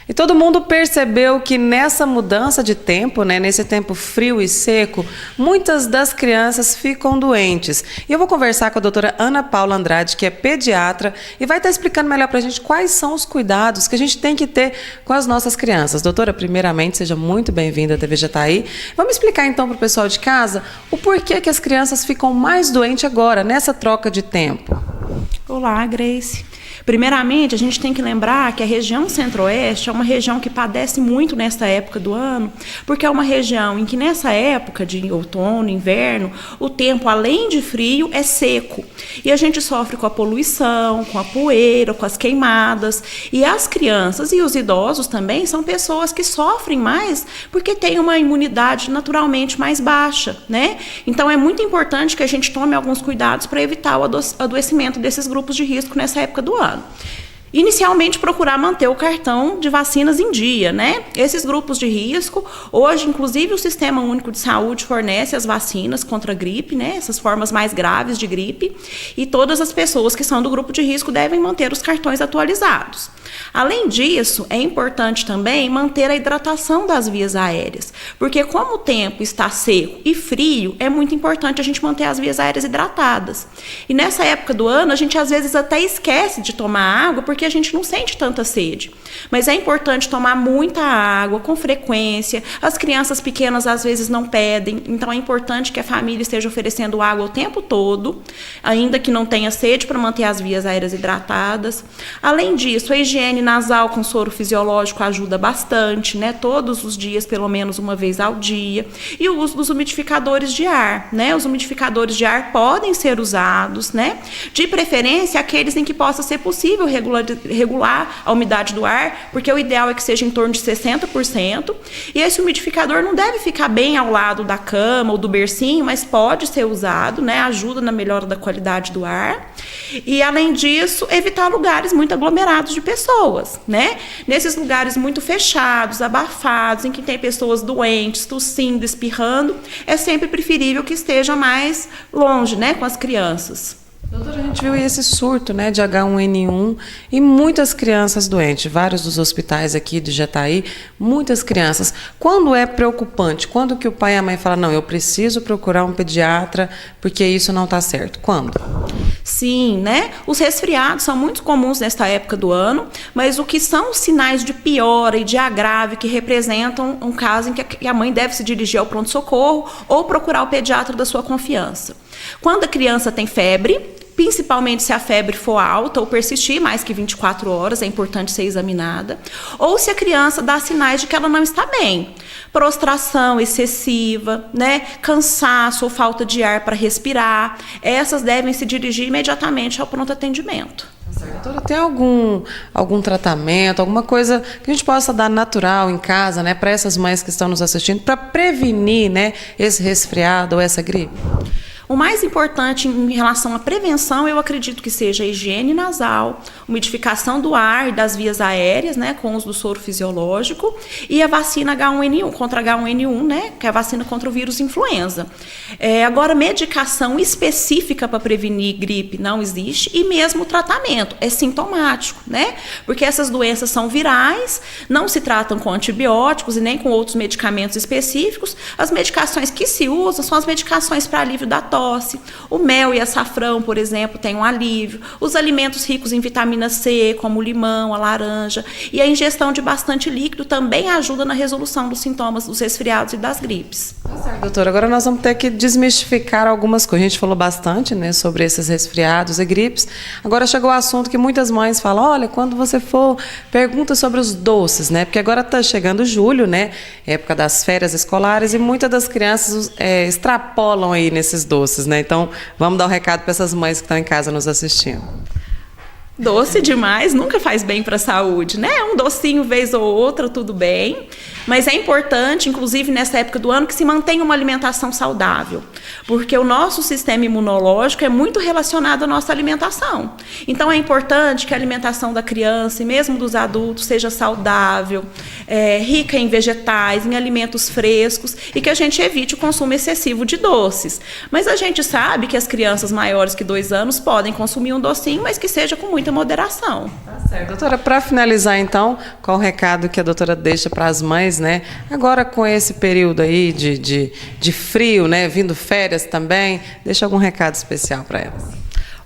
E todo mundo percebeu que nessa mudança de tempo, né, nesse tempo frio e seco, muitas das crianças ficam doentes. E eu vou conversar com a doutora Ana Paula Andrade, que é pediatra, e vai estar explicando melhor para a gente quais são os cuidados que a gente tem que ter com as nossas crianças. Doutora, primeiramente, seja muito bem-vinda à TV Jataí. Vamos explicar então para o pessoal de casa o porquê que as crianças ficam mais doentes agora, nessa troca de tempo. Olá, Grace. Primeiramente, a gente tem que lembrar que a região centro-oeste é uma região que padece muito nessa época do ano, porque é uma região em que nessa época de outono, inverno, o tempo, além de frio, é seco. E a gente sofre com a poluição, com a poeira, com as queimadas. E as crianças e os idosos também são pessoas que sofrem mais porque têm uma imunidade naturalmente mais baixa, né? Então, é muito importante que a gente tome alguns cuidados para evitar o adoecimento desses grupos de risco nessa época do ano. Inicialmente, procurar manter o cartão de vacinas em dia, né? Esses grupos de risco, hoje, inclusive, o Sistema Único de Saúde fornece as vacinas contra a gripe, né? Essas formas mais graves de gripe, e todas as pessoas que são do grupo de risco devem manter os cartões atualizados. Além disso, é importante também manter a hidratação das vias aéreas, porque como o tempo está seco e frio, é muito importante a gente manter as vias aéreas hidratadas. E nessa época do ano, a gente às vezes até esquece de tomar água, porque a gente não sente tanta sede. Mas é importante tomar muita água com frequência. As crianças pequenas às vezes não pedem, então é importante que a família esteja oferecendo água o tempo todo, ainda que não tenha sede, para manter as vias aéreas hidratadas. Além disso, a higiene nasal com soro fisiológico ajuda bastante, né? Todos os dias, pelo menos uma vez ao dia. E o uso dos umidificadores de ar, né? Os umidificadores de ar podem ser usados, né? De preferência, aqueles em que possa ser possível regular a umidade do ar, porque o ideal é que seja em torno de 60%. E esse umidificador não deve ficar bem ao lado da cama ou do bercinho, mas pode ser usado, né? Ajuda na melhora da qualidade do ar. E, além disso, evitar lugares muito aglomerados de pessoas, né? Nesses lugares muito fechados, abafados, em que tem pessoas doentes, tossindo, espirrando, é sempre preferível que esteja mais longe, né, com as crianças. Doutora, a gente viu esse surto, né, de H1N1 e muitas crianças doentes, vários dos hospitais aqui de Jataí, muitas crianças. Quando é preocupante? Quando que o pai e a mãe falam, não, eu preciso procurar um pediatra porque isso não está certo? Quando? Sim, né? Os resfriados são muito comuns nesta época do ano, mas o que são os sinais de piora e de agravo que representam um caso em que a mãe deve se dirigir ao pronto-socorro ou procurar o pediatra da sua confiança? Quando a criança tem febre, principalmente se a febre for alta ou persistir mais que 24 horas, é importante ser examinada, ou se a criança dá sinais de que ela não está bem, prostração excessiva, né, cansaço ou falta de ar para respirar, essas devem se dirigir imediatamente ao pronto atendimento. Doutora, tem algum tratamento, alguma coisa que a gente possa dar natural em casa, né, para essas mães que estão nos assistindo, para prevenir, né, esse resfriado ou essa gripe? O mais importante em relação à prevenção, eu acredito que seja a higiene nasal, umidificação do ar e das vias aéreas, né, com o uso do soro fisiológico, e a vacina H1N1, contra H1N1, né, que é a vacina contra o vírus influenza. Agora, medicação específica para prevenir gripe não existe, e mesmo o tratamento é sintomático, né, porque essas doenças são virais, não se tratam com antibióticos e nem com outros medicamentos específicos. As medicações que se usam são as medicações para alívio da tosse. O mel e açafrão, por exemplo, tem um alívio. Os alimentos ricos em vitamina C, como o limão, a laranja, e a ingestão de bastante líquido também ajuda na resolução dos sintomas dos resfriados e das gripes. Tá certo, doutora. Agora nós vamos ter que desmistificar algumas coisas. A gente falou bastante, né, sobre esses resfriados e gripes. Agora chegou o assunto que muitas mães falam, olha, quando você for, pergunta sobre os doces, né? Porque agora está chegando julho, né? Época das férias escolares, e muitas das crianças extrapolam aí nesses doces. Né? Então, vamos dar um recado para essas mães que estão em casa nos assistindo. Doce demais nunca faz bem para a saúde, né? Um docinho vez ou outra, tudo bem. Mas é importante, inclusive nessa época do ano, que se mantenha uma alimentação saudável. Porque o nosso sistema imunológico é muito relacionado à nossa alimentação. Então é importante que a alimentação da criança e mesmo dos adultos seja saudável, rica em vegetais, em alimentos frescos, e que a gente evite o consumo excessivo de doces. Mas a gente sabe que as crianças maiores que 2 anos podem consumir um docinho, mas que seja com muita muita moderação. Tá certo. Doutora, para finalizar então, qual o recado que a doutora deixa para as mães, né? Agora com esse período aí de frio, né? Vindo férias também, deixa algum recado especial para elas.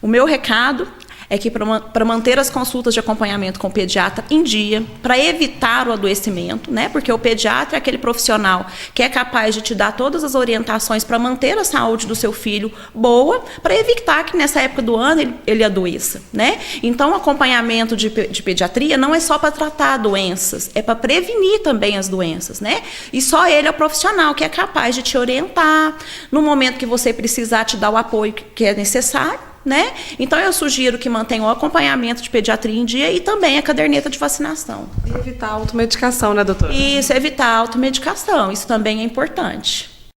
O meu recado é que para manter as consultas de acompanhamento com o pediatra em dia, para evitar o adoecimento, né? Porque o pediatra é aquele profissional que é capaz de te dar todas as orientações para manter a saúde do seu filho boa, para evitar que nessa época do ano ele adoeça, né? Então, o acompanhamento de pediatria não é só para tratar doenças, é para prevenir também as doenças, né? E só ele é o profissional que é capaz de te orientar, no momento que você precisar te dar o apoio que é necessário, né? Então eu sugiro que mantenham o acompanhamento de pediatria em dia e também a caderneta de vacinação. E evitar a automedicação, né, doutora? Isso, evitar a automedicação, isso também é importante.